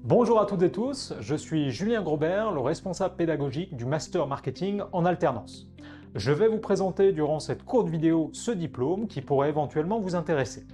Bonjour à toutes et tous, je suis Julien Grobert, le responsable pédagogique du Master Marketing en alternance. Je vais vous présenter durant cette courte vidéo ce diplôme qui pourrait éventuellement vous intéresser.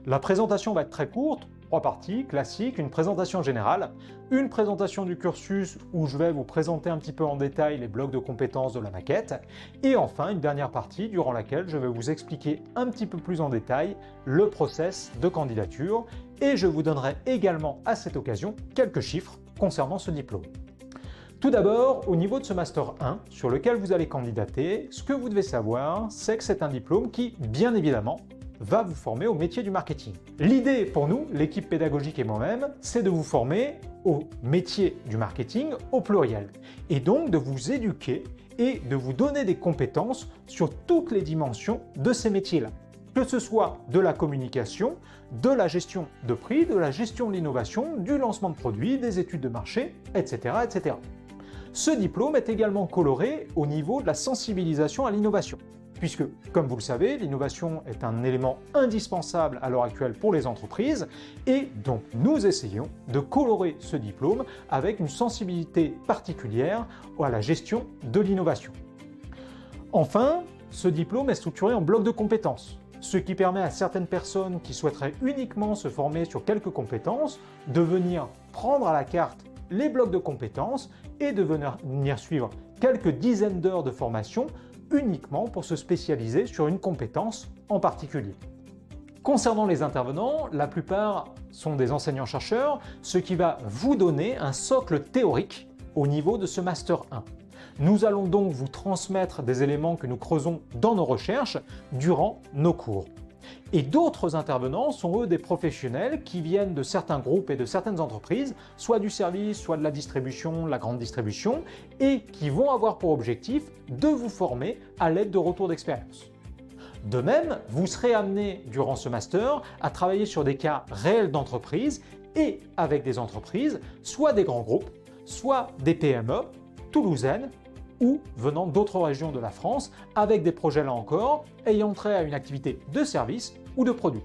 La présentation va être très courte, 3 parties, classiques, une présentation générale, une présentation du cursus où je vais vous présenter un petit peu en détail les blocs de compétences de la maquette, et enfin une dernière partie durant laquelle je vais vous expliquer un petit peu plus en détail le process de candidature, et je vous donnerai également à cette occasion quelques chiffres concernant ce diplôme. Tout d'abord, au niveau de ce Master 1 sur lequel vous allez candidater, ce que vous devez savoir, c'est que c'est un diplôme qui, bien évidemment, va vous former au métier du marketing. L'idée pour nous, l'équipe pédagogique et moi-même, c'est de vous former au métier du marketing au pluriel, et donc de vous éduquer et de vous donner des compétences sur toutes les dimensions de ces métiers-là. Que ce soit de la communication, de la gestion de prix, de la gestion de l'innovation, du lancement de produits, des études de marché, etc., etc. Ce diplôme est également coloré au niveau de la sensibilisation à l'innovation, puisque, comme vous le savez, l'innovation est un élément indispensable à l'heure actuelle pour les entreprises, et donc nous essayons de colorer ce diplôme avec une sensibilité particulière à la gestion de l'innovation. Enfin, ce diplôme est structuré en blocs de compétences, ce qui permet à certaines personnes qui souhaiteraient uniquement se former sur quelques compétences de venir prendre à la carte les blocs de compétences et de venir suivre quelques dizaines d'heures de formation uniquement pour se spécialiser sur une compétence en particulier. Concernant les intervenants, la plupart sont des enseignants-chercheurs, ce qui va vous donner un socle théorique au niveau de ce Master 1. Nous allons donc vous transmettre des éléments que nous creusons dans nos recherches durant nos cours. Et d'autres intervenants sont eux des professionnels qui viennent de certains groupes et de certaines entreprises, soit du service, soit de la distribution, la grande distribution, et qui vont avoir pour objectif de vous former à l'aide de retours d'expérience. De même, vous serez amené durant ce master à travailler sur des cas réels d'entreprise et avec des entreprises, soit des grands groupes, soit des PME, toulousaines, ou venant d'autres régions de la France, avec des projets là encore, ayant trait à une activité de service ou de produit.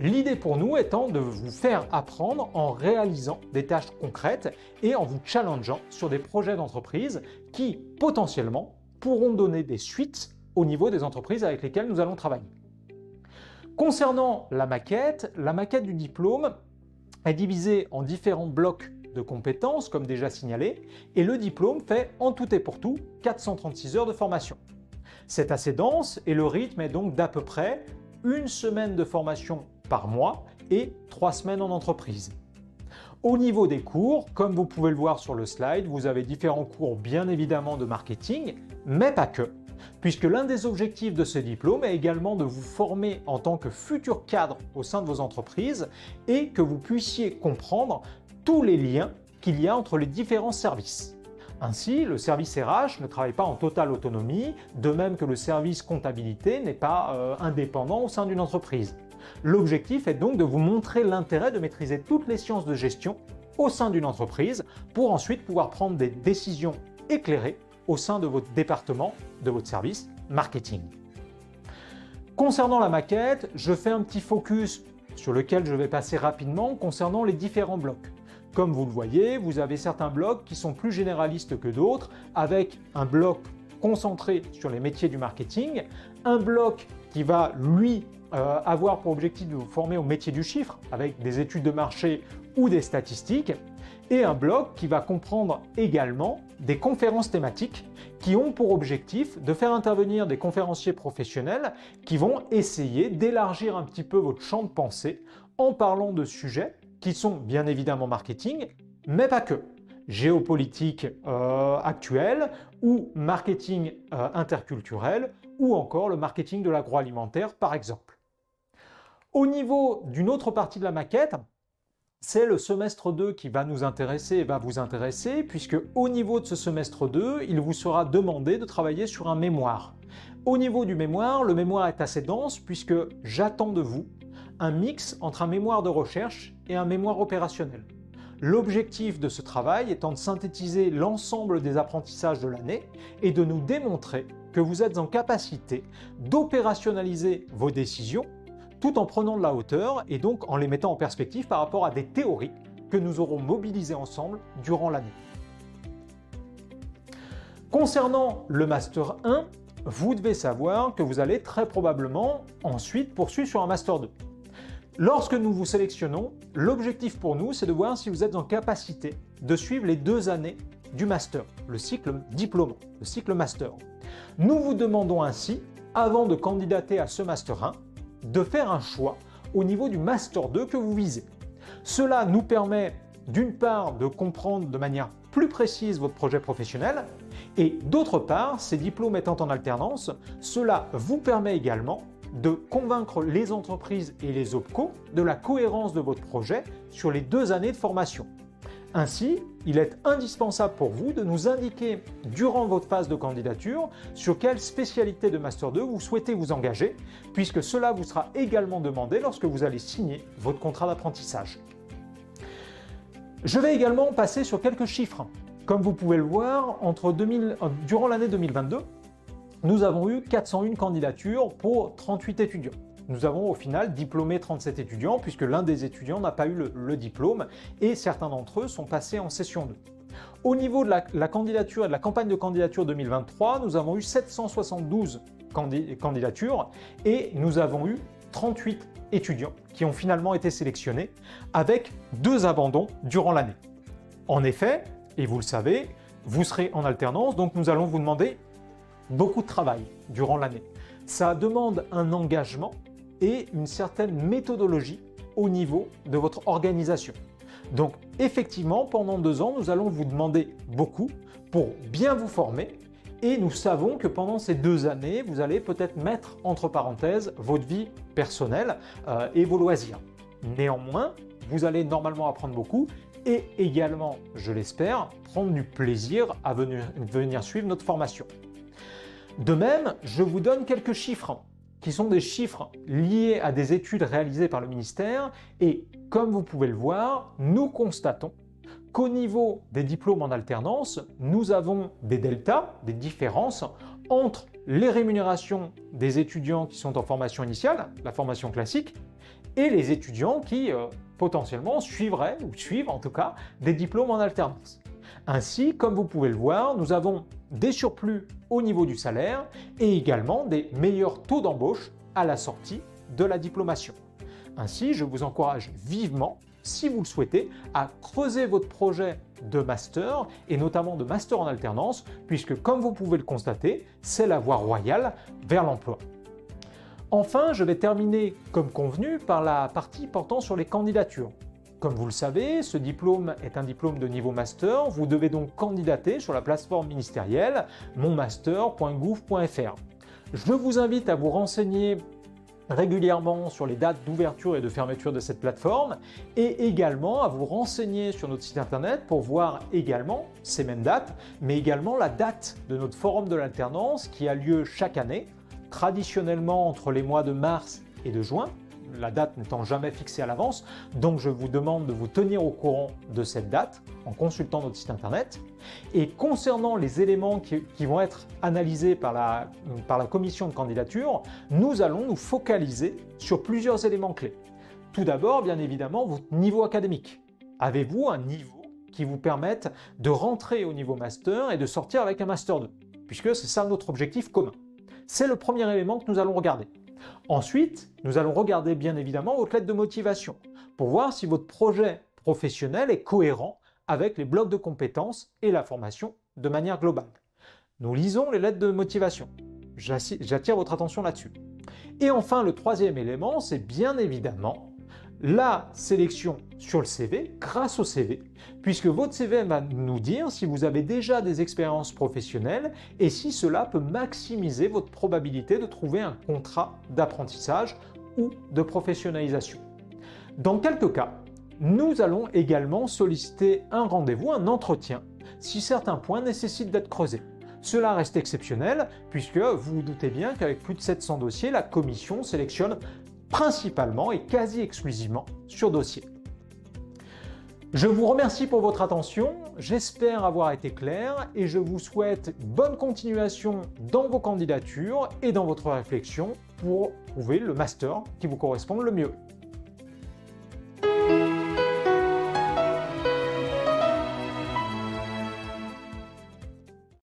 L'idée pour nous étant de vous faire apprendre en réalisant des tâches concrètes et en vous challengeant sur des projets d'entreprise qui, potentiellement, pourront donner des suites au niveau des entreprises avec lesquelles nous allons travailler. Concernant la maquette du diplôme est divisée en différents blocs de compétences, comme déjà signalé, et le diplôme fait en tout et pour tout 436 heures de formation. C'est assez dense et le rythme est donc d'à peu près une semaine de formation par mois et 3 semaines en entreprise. Au niveau des cours, comme vous pouvez le voir sur le slide, vous avez différents cours bien évidemment de marketing, mais pas que, puisque l'un des objectifs de ce diplôme est également de vous former en tant que futur cadre au sein de vos entreprises et que vous puissiez comprendre tous les liens qu'il y a entre les différents services. Ainsi, le service RH ne travaille pas en totale autonomie, de même que le service comptabilité n'est pas indépendant au sein d'une entreprise. L'objectif est donc de vous montrer l'intérêt de maîtriser toutes les sciences de gestion au sein d'une entreprise pour ensuite pouvoir prendre des décisions éclairées au sein de votre département, de votre service marketing. Concernant la maquette, je fais un petit focus sur lequel je vais passer rapidement concernant les différents blocs. Comme vous le voyez, vous avez certains blocs qui sont plus généralistes que d'autres, avec un bloc concentré sur les métiers du marketing, un bloc qui va, lui, avoir pour objectif de vous former au métier du chiffre, avec des études de marché ou des statistiques, et un bloc qui va comprendre également des conférences thématiques qui ont pour objectif de faire intervenir des conférenciers professionnels qui vont essayer d'élargir un petit peu votre champ de pensée en parlant de sujets qui sont bien évidemment marketing, mais pas que. Géopolitique actuelle ou marketing interculturel ou encore le marketing de l'agroalimentaire par exemple. Au niveau d'une autre partie de la maquette, c'est le semestre 2 qui va nous intéresser et va vous intéresser puisque au niveau de ce semestre 2, il vous sera demandé de travailler sur un mémoire. Au niveau du mémoire, le mémoire est assez dense puisque j'attends de vous un mix entre un mémoire de recherche et un mémoire opérationnel. L'objectif de ce travail étant de synthétiser l'ensemble des apprentissages de l'année et de nous démontrer que vous êtes en capacité d'opérationnaliser vos décisions tout en prenant de la hauteur et donc en les mettant en perspective par rapport à des théories que nous aurons mobilisés ensemble durant l'année. Concernant le Master 1, vous devez savoir que vous allez très probablement ensuite poursuivre sur un Master 2. Lorsque nous vous sélectionnons, l'objectif pour nous, c'est de voir si vous êtes en capacité de suivre les 2 années du Master, le cycle diplômant, le cycle Master. Nous vous demandons ainsi, avant de candidater à ce Master 1, de faire un choix au niveau du Master 2 que vous visez. Cela nous permet d'une part de comprendre de manière plus précise votre projet professionnel et d'autre part, ces diplômes étant en alternance, cela vous permet également de convaincre les entreprises et les OPCO de la cohérence de votre projet sur les 2 années de formation. Ainsi, il est indispensable pour vous de nous indiquer durant votre phase de candidature sur quelle spécialité de Master 2 vous souhaitez vous engager, puisque cela vous sera également demandé lorsque vous allez signer votre contrat d'apprentissage. Je vais également passer sur quelques chiffres. Comme vous pouvez le voir, durant l'année 2022, nous avons eu 401 candidatures pour 38 étudiants. Nous avons au final diplômé 37 étudiants puisque l'un des étudiants n'a pas eu le diplôme et certains d'entre eux sont passés en session 2. Au niveau de la candidature et de la campagne de candidature 2023, nous avons eu 772 candidatures et nous avons eu 38 étudiants qui ont finalement été sélectionnés avec 2 abandons durant l'année. En effet, et vous le savez, vous serez en alternance, donc nous allons vous demander beaucoup de travail durant l'année. Ça demande un engagement et une certaine méthodologie au niveau de votre organisation. Donc effectivement, pendant 2 ans, nous allons vous demander beaucoup pour bien vous former et nous savons que pendant ces 2 années, vous allez peut-être mettre entre parenthèses votre vie personnelle et vos loisirs. Néanmoins, vous allez normalement apprendre beaucoup et également, je l'espère, prendre du plaisir à venir suivre notre formation. De même, je vous donne quelques chiffres qui sont des chiffres liés à des études réalisées par le ministère et comme vous pouvez le voir, nous constatons qu'au niveau des diplômes en alternance, nous avons des deltas, des différences entre les rémunérations des étudiants qui sont en formation initiale, la formation classique, et les étudiants qui potentiellement suivraient ou suivent en tout cas des diplômes en alternance. Ainsi, comme vous pouvez le voir, nous avons des surplus au niveau du salaire et également des meilleurs taux d'embauche à la sortie de la diplomation. Ainsi, je vous encourage vivement, si vous le souhaitez, à creuser votre projet de master et notamment de master en alternance, puisque comme vous pouvez le constater, c'est la voie royale vers l'emploi. Enfin, je vais terminer comme convenu par la partie portant sur les candidatures. Comme vous le savez, ce diplôme est un diplôme de niveau master, vous devez donc candidater sur la plateforme ministérielle monmaster.gouv.fr. Je vous invite à vous renseigner régulièrement sur les dates d'ouverture et de fermeture de cette plateforme et également à vous renseigner sur notre site internet pour voir également ces mêmes dates, mais également la date de notre forum de l'alternance qui a lieu chaque année, traditionnellement entre les mois de mars et de juin, la date n'étant jamais fixée à l'avance, donc je vous demande de vous tenir au courant de cette date en consultant notre site internet. Et concernant les éléments qui vont être analysés par la commission de candidature, nous allons nous focaliser sur plusieurs éléments clés. Tout d'abord, bien évidemment, votre niveau académique. Avez-vous un niveau qui vous permette de rentrer au niveau master et de sortir avec un master 2, puisque c'est ça notre objectif commun. C'est le premier élément que nous allons regarder. Ensuite, nous allons regarder bien évidemment votre lettre de motivation pour voir si votre projet professionnel est cohérent avec les blocs de compétences et la formation de manière globale. Nous lisons les lettres de motivation. J'attire votre attention là-dessus. Et enfin, le troisième élément, c'est bien évidemment la sélection sur le CV grâce au CV, puisque votre CV va nous dire si vous avez déjà des expériences professionnelles et si cela peut maximiser votre probabilité de trouver un contrat d'apprentissage ou de professionnalisation. Dans quelques cas, nous allons également solliciter un rendez-vous, un entretien, si certains points nécessitent d'être creusés. Cela reste exceptionnel, puisque vous vous doutez bien qu'avec plus de 700 dossiers, la commission sélectionne principalement et quasi exclusivement sur dossier. Je vous remercie pour votre attention, j'espère avoir été clair et je vous souhaite bonne continuation dans vos candidatures et dans votre réflexion pour trouver le master qui vous corresponde le mieux.